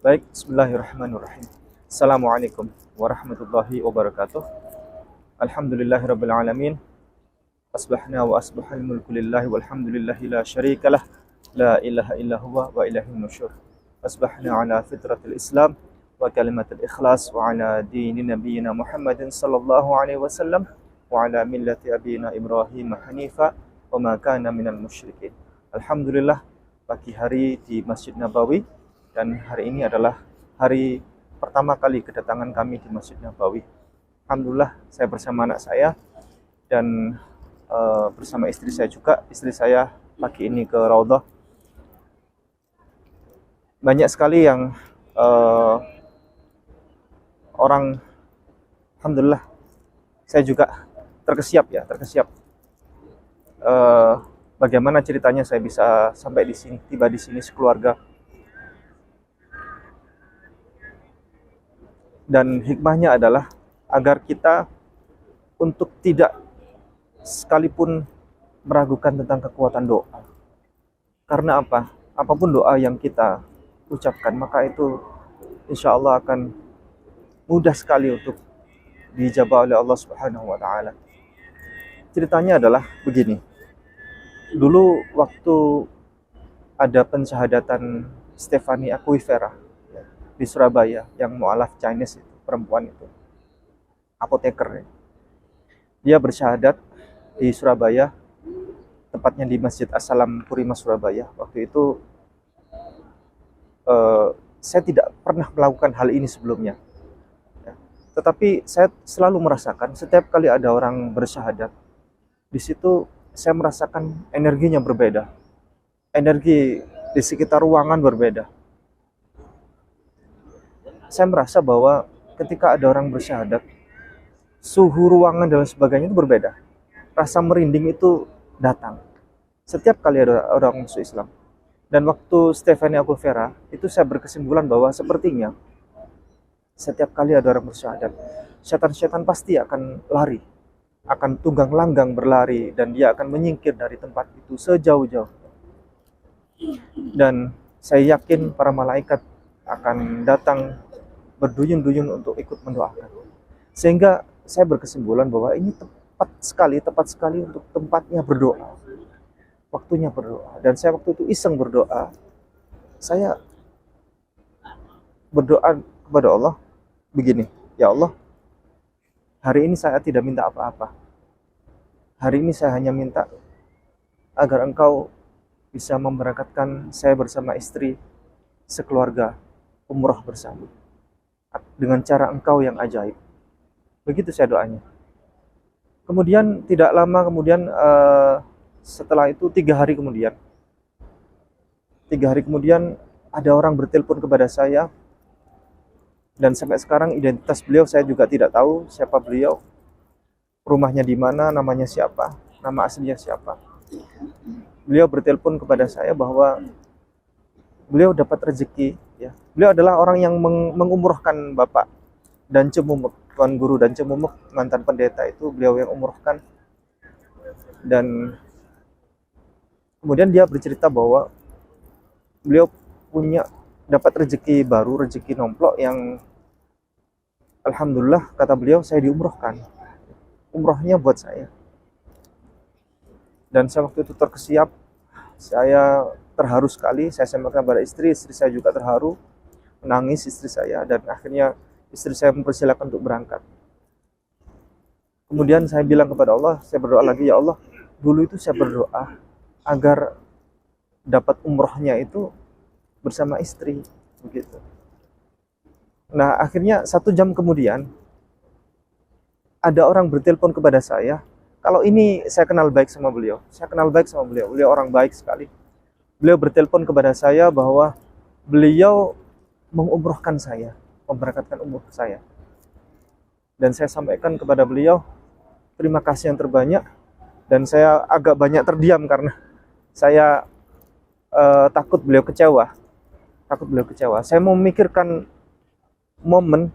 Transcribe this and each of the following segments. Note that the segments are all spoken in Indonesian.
Baik, bismillahirrahmanirrahim. Assalamualaikum warahmatullahi wabarakatuh. Alhamdulillahirabbil alamin. Asbahna wa asbahal mulku lillahi walhamdulillahi la syarikalah. La ilaha illa huwa wa ilaihin nusyur. Asbahna ala fitratil Islam wa kalimatil ikhlas wa ala dini nabiyyina Muhammadin sallallahu alaihi wasallam wa ala millati abina Ibrahim hanifa wa ma kana minal musyrikin. Alhamdulillah, pagi hari di Masjid Nabawi, dan hari ini adalah hari pertama kali kedatangan kami di Masjid Nabawi. Alhamdulillah, saya bersama anak saya dan bersama istri saya juga. Istri saya pagi ini ke Raudhah. Banyak sekali yang orang, alhamdulillah, saya juga terkesiap. Bagaimana ceritanya saya bisa sampai di sini, tiba di sini sekeluarga. Dan hikmahnya adalah agar kita untuk tidak sekalipun meragukan tentang kekuatan doa. Karena apa? Apapun doa yang kita ucapkan, maka itu insya Allah akan mudah sekali untuk dijabah oleh Allah Subhanahu wa Ta'ala. Ceritanya adalah begini. Dulu waktu ada pensyahadatan Stephanie Aquifera di Surabaya, yang mu'alaf Chinese itu, perempuan itu, apoteker. Dia bersyahadat di Surabaya, tepatnya di Masjid As-Salam Purima Surabaya. Waktu itu saya tidak pernah melakukan hal ini sebelumnya, tetapi saya selalu merasakan setiap kali ada orang bersyahadat, di situ saya merasakan energinya berbeda, energi di sekitar ruangan berbeda. Saya merasa bahwa ketika ada orang bersyahadat, suhu ruangan dan sebagainya itu berbeda. Rasa merinding itu datang setiap kali ada orang masuk Islam. Dan waktu Stephanie Aquifera itu saya berkesimpulan bahwa sepertinya setiap kali ada orang bersyahadat, setan-setan pasti akan lari, akan tunggang langgang berlari, dan dia akan menyingkir dari tempat itu sejauh-jauh. Dan saya yakin para malaikat akan datang berduyun-duyun untuk ikut mendoakan. Sehingga saya berkesimpulan bahwa ini tepat sekali untuk tempatnya berdoa, waktunya berdoa. Dan saya waktu itu iseng berdoa. Saya berdoa kepada Allah begini, ya Allah, hari ini saya tidak minta apa-apa. Hari ini saya hanya minta agar Engkau bisa memberangkatkan saya bersama istri sekeluarga umroh bersama dengan cara Engkau yang ajaib. Begitu saya doanya. Kemudian tidak lama kemudian, setelah itu 3 hari kemudian ada orang bertelepon kepada saya, dan sampai sekarang identitas beliau saya juga tidak tahu siapa beliau, rumahnya di mana, namanya siapa, nama aslinya siapa. Beliau bertelepon kepada saya bahwa beliau dapat rezeki, ya. Beliau adalah orang yang mengumrohkan Bapak dan Cemumuk, Tuan Guru dan Cemumuk, mantan pendeta itu beliau yang umrohkan. Dan kemudian dia bercerita bahwa beliau dapat rezeki baru, rezeki nomplok yang alhamdulillah kata beliau saya diumrohkan. Umrohnya buat saya. Dan saya waktu itu terkesiap, saya terharu sekali. Saya sampaikan kepada istri saya juga terharu, menangis istri saya, dan akhirnya istri saya mempersilakan untuk berangkat. Kemudian saya bilang kepada Allah, saya berdoa lagi, ya Allah, dulu itu saya berdoa agar dapat umrohnya itu bersama istri, begitu. Nah, akhirnya 1 jam kemudian ada orang bertelepon kepada saya. Kalau ini saya kenal baik sama beliau, beliau orang baik sekali. Beliau bertelepon kepada saya bahwa beliau mengumrohkan saya, memberangkatkan umroh saya. Dan saya sampaikan kepada beliau terima kasih yang terbanyak, dan saya agak banyak terdiam karena saya takut beliau kecewa. Saya mau memikirkan momen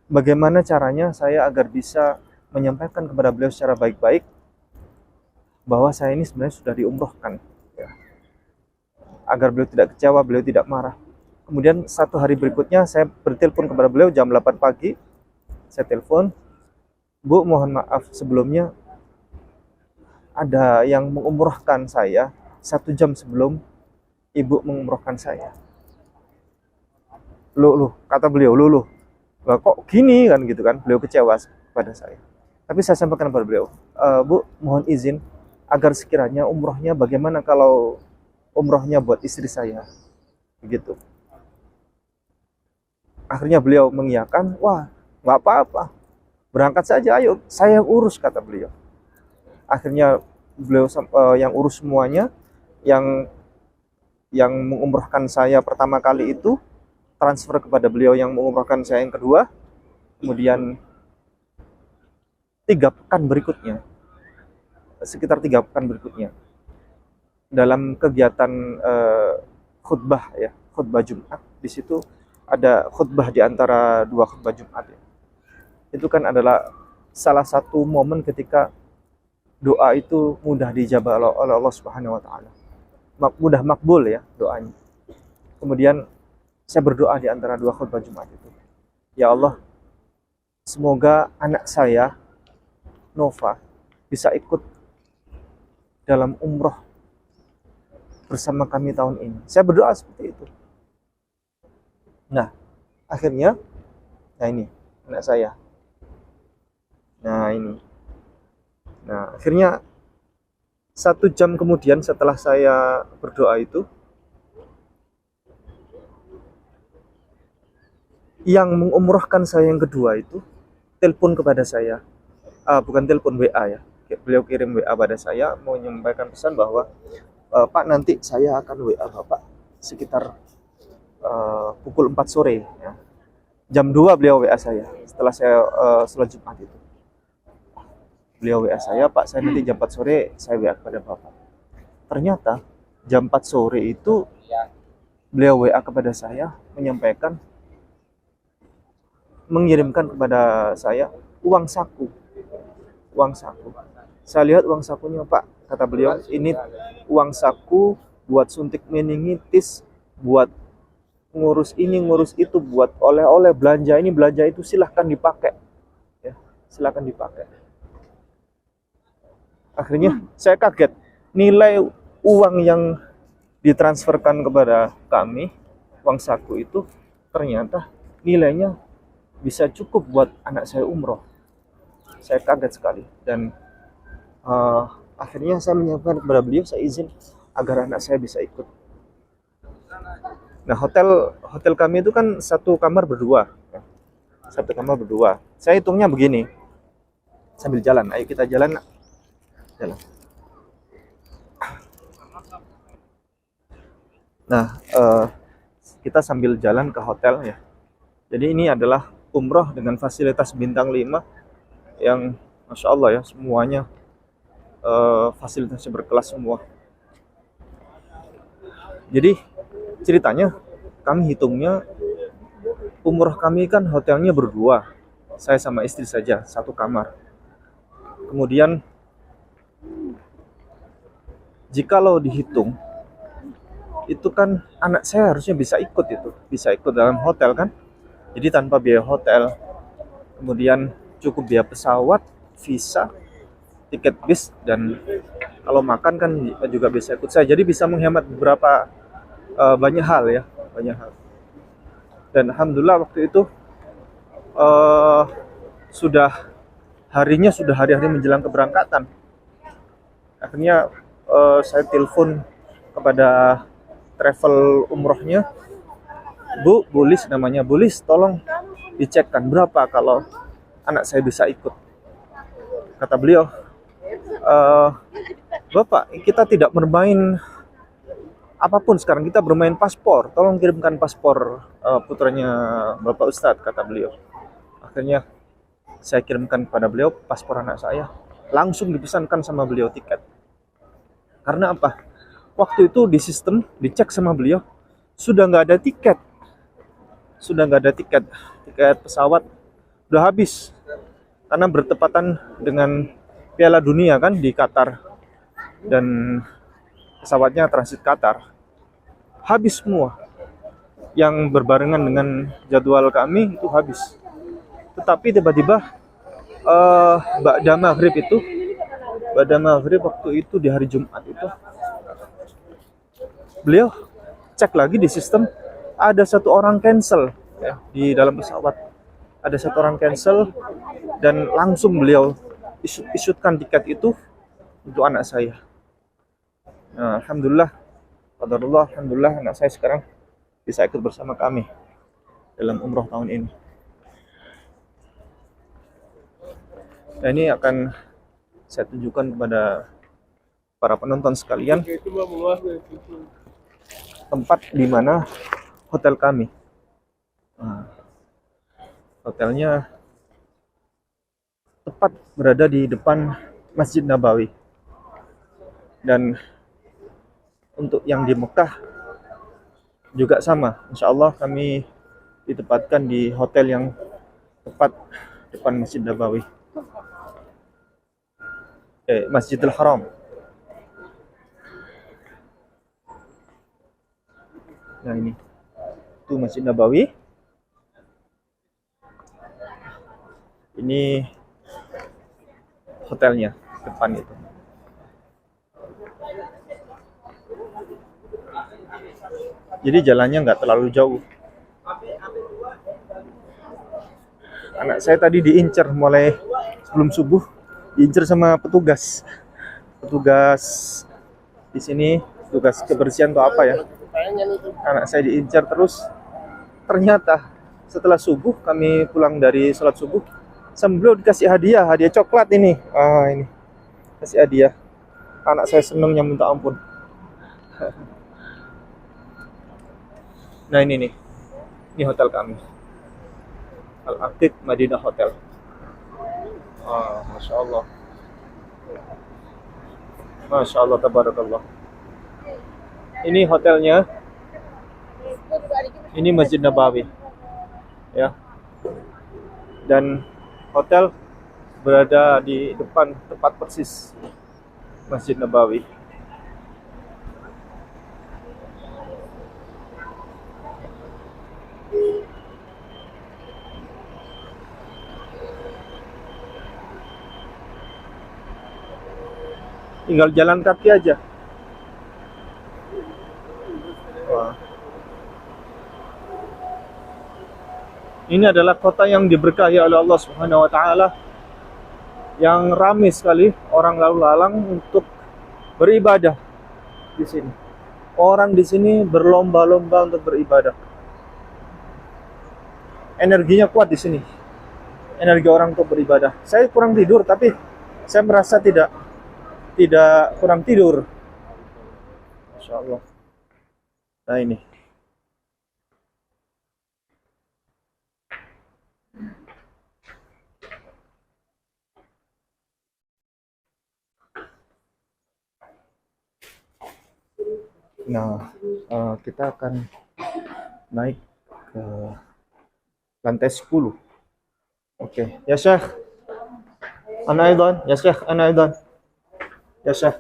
bagaimana caranya saya agar bisa menyampaikan kepada beliau secara baik-baik bahwa saya ini sebenarnya sudah diumrohkan, ya. Agar beliau tidak kecewa, beliau tidak marah. Kemudian satu hari berikutnya saya bertelepon kepada beliau jam 8 pagi. Saya telepon, Bu, mohon maaf sebelumnya ada yang mengumrohkan saya 1 jam sebelum Ibu mengumrohkan saya. Loh, kata beliau, loh, kok gini kan gitu kan. Beliau kecewa pada saya. Tapi saya sampaikan kepada beliau, Bu, mohon izin agar sekiranya umrohnya bagaimana kalau umrohnya buat istri saya, begitu. Akhirnya beliau mengiyakan, wah nggak apa-apa, berangkat saja, ayo saya yang urus, kata beliau. Akhirnya beliau yang urus semuanya, yang mengumrohkan saya pertama kali itu transfer kepada beliau yang mengumrohkan saya yang kedua. Kemudian 3 pekan berikutnya, sekitar 3 pekan berikutnya, dalam kegiatan khutbah ya, khutbah Jumat, di situ ada khutbah di antara 2 khutbah Jumat ya. Itu kan adalah salah satu momen ketika doa itu mudah dijabah oleh Allah Subhanahu wa taala. Mudah makbul ya doanya. Kemudian saya berdoa di antara 2 khutbah Jumat itu. Ya Allah, semoga anak saya Nova bisa ikut dalam umroh bersama kami tahun ini. Saya berdoa seperti itu. Nah, akhirnya, nah ini anak saya. Nah ini. Nah, akhirnya 1 jam kemudian setelah saya berdoa itu, yang mengumrohkan saya yang kedua itu telepon kepada saya. Bukan telepon, WA ya. Beliau kirim WA pada saya, mau menyampaikan pesan bahwa Pak, nanti saya akan WA Bapak sekitar pukul 4 sore ya. Jam 2 beliau WA saya setelah saya sholat Jumat itu. Beliau WA saya, Pak, saya nanti jam 4 sore saya WA kepada Bapak. Ternyata jam 4 sore itu beliau WA kepada saya menyampaikan, mengirimkan kepada saya uang saku. Uang saku. Saya lihat uang sakunya, Pak, kata beliau, ini uang saku buat suntik meningitis, buat ngurus ini, ngurus itu, buat oleh-oleh, belanja ini, belanja itu, silahkan dipakai. Ya, silahkan dipakai. Akhirnya saya kaget, nilai uang yang ditransferkan kepada kami, uang saku itu, ternyata nilainya bisa cukup buat anak saya umroh. Saya kaget sekali. Dan akhirnya saya menyampaikan kepada beliau, saya izin agar anak saya bisa ikut. Nah, hotel kami itu kan 1 kamar berdua. 1 kamar berdua. Saya hitungnya begini. Sambil jalan, ayo kita jalan. Jalan. Nah, kita sambil jalan ke hotel ya. Jadi ini adalah umroh dengan fasilitas bintang 5 yang Masya Allah ya, semuanya fasilitasnya berkelas semua. Jadi ceritanya, kami hitungnya umroh kami kan hotelnya berdua, saya sama istri saja 1 kamar. Kemudian jikalau dihitung itu kan anak saya harusnya bisa ikut dalam hotel kan. Jadi tanpa biaya hotel, kemudian cukup biaya pesawat, visa, tiket bis, dan kalau makan kan juga bisa ikut saya. Jadi bisa menghemat beberapa banyak hal ya, banyak hal. Dan alhamdulillah waktu itu sudah hari-hari menjelang keberangkatan. Akhirnya saya telepon kepada travel umrohnya, Bu Lis namanya, Bu Lis, tolong dicekkan berapa kalau anak saya bisa ikut. Kata beliau, Bapak, kita tidak bermain apapun sekarang, kita bermain paspor, tolong kirimkan paspor putranya Bapak Ustadz, kata beliau. Akhirnya saya kirimkan kepada beliau paspor anak saya, langsung dipesankan sama beliau tiket. Karena apa? Waktu itu di sistem dicek sama beliau, sudah nggak ada tiket, tiket pesawat udah habis, karena bertepatan dengan Piala Dunia kan di Qatar, dan pesawatnya transit Qatar, habis semua. yang berbarengan dengan jadwal kami itu habis. Tetapi tiba-tiba Ba'da maghrib waktu itu di hari Jumat itu, beliau cek lagi di sistem, ada satu orang cancel ya, di dalam pesawat. Ada satu orang cancel dan langsung beliau isutkan tiket itu untuk anak saya. Nah, alhamdulillah, qadarullah, alhamdulillah anak saya sekarang bisa ikut bersama kami dalam umroh tahun ini. Nah, ini akan saya tunjukkan kepada para penonton sekalian tempat di mana hotel kami. Nah, hotelnya tepat berada di depan Masjid Nabawi. Dan untuk yang di Mekah juga sama. Insya Allah kami ditempatkan di hotel yang tepat depan Masjid Nabawi. Masjidil Haram. Nah ini, itu Masjid Nabawi. Ini hotelnya depan itu. Jadi jalannya nggak terlalu jauh. Anak saya tadi diincar mulai sebelum subuh, diincar sama petugas di sini, petugas kebersihan atau apa ya. Anak saya diincar terus. Ternyata setelah subuh, kami pulang dari sholat subuh, sambil dikasih hadiah coklat ini. Ini kasih hadiah. Anak saya senengnya minta ampun. Nah ini nih, ini hotel kami, Al-Aqiq Madinah Hotel. Masya Allah, Masya Allah, tabarakallah. Ini hotelnya, ini Masjid Nabawi, ya. Dan hotel berada di depan tepat persis Masjid Nabawi. Tinggal jalan kaki aja. Wah. Ini adalah kota yang diberkahi oleh Allah Subhanahu wa taala, yang ramai sekali orang lalu lalang untuk beribadah di sini. Orang di sini berlomba-lomba untuk beribadah. Energinya kuat di sini. Energi orang untuk beribadah. Saya kurang tidur, tapi saya merasa tidak kurang tidur. Masya Allah. Nah ini. Nah, kita akan naik ke lantai 10. Oke. Ya Syekh. Ana aidan. Ya Syekh, ana aidan. Ya Syekh.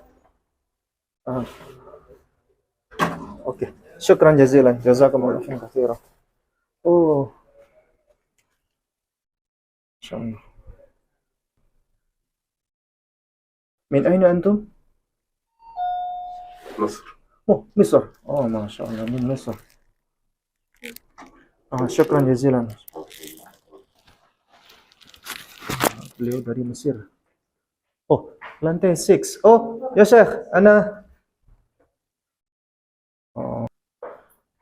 Oke. Syukran jazilan. Jazakumullah khairan katsiran. Oh. Insyaallah. Min aina antum? مصر. Oh, Misr. Oh, Masya Allah, min Misr. Syukran jazilan. Beliau dari Mesir. Oh, lantai 6. Oh, ya Syekh, ana. Oh,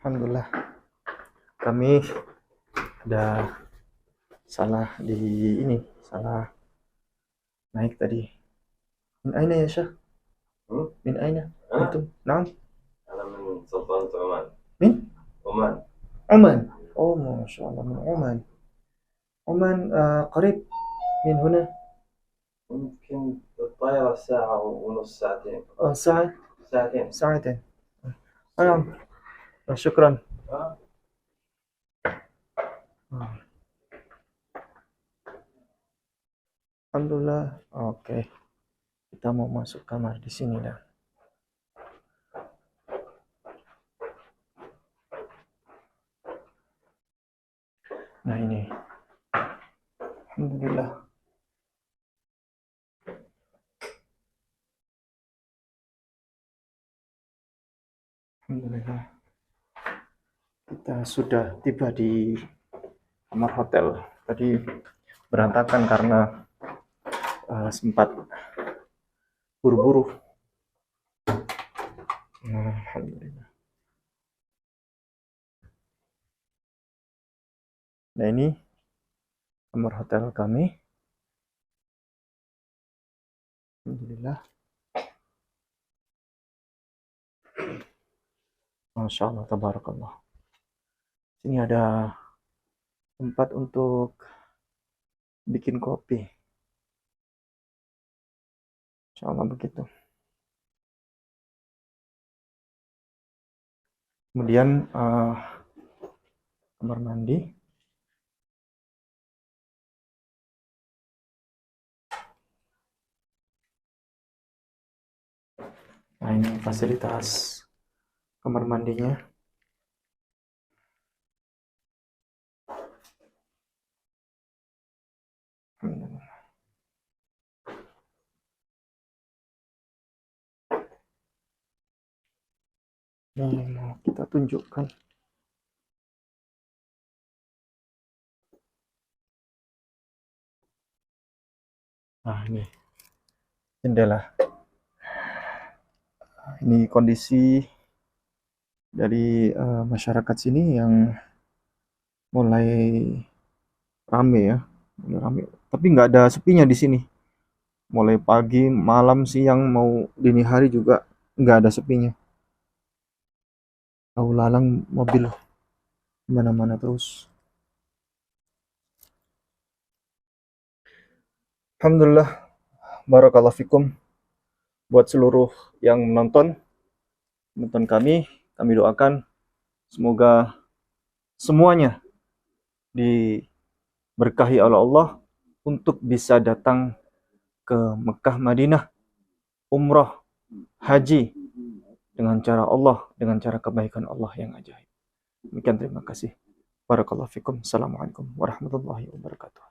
alhamdulillah. Kami ada salah salah naik tadi. Min aina ya Syekh? Min aina? Antum? Naam? أنا من سلطنة عمان. Min? عمان. عمان. Oh, Masya Allah, min Oman. Oman قريب من هنا. ممكن الطائرة ساعة ونص، ساعتين. ساعة. ساعتين. نعم. شكرا. Alhamdulillah. Oke. Kita mau masuk kamar di sini dah. Nah ini, alhamdulillah. Alhamdulillah. Kita sudah tiba di kamar hotel. Tadi berantakan karena sempat buru-buru. Nah, alhamdulillah. Nah ini kamar hotel kami. Alhamdulillah. Masya Allah, tabarakallah. Sini ada tempat untuk bikin kopi. Insya Allah begitu. Kemudian kamar mandi. Nah ini fasilitas kamar mandinya. Ini mau kita tunjukkan. Nah ini jendela. Ini kondisi dari masyarakat sini yang mulai rame ya, mulai rame. Tapi nggak ada sepinya di sini. Mulai pagi, malam, siang, mau dini hari juga nggak ada sepinya. Lalu lalang mobil mana-mana terus. Alhamdulillah, barakallahu fikum buat seluruh yang menonton kami doakan semoga semuanya diberkahi oleh Allah untuk bisa datang ke Mekah, Madinah, umrah, haji dengan cara Allah, dengan cara kebaikan Allah yang ajaib. Demikian, terima kasih. Barakallahu fikum. Assalamualaikum warahmatullahi wabarakatuh.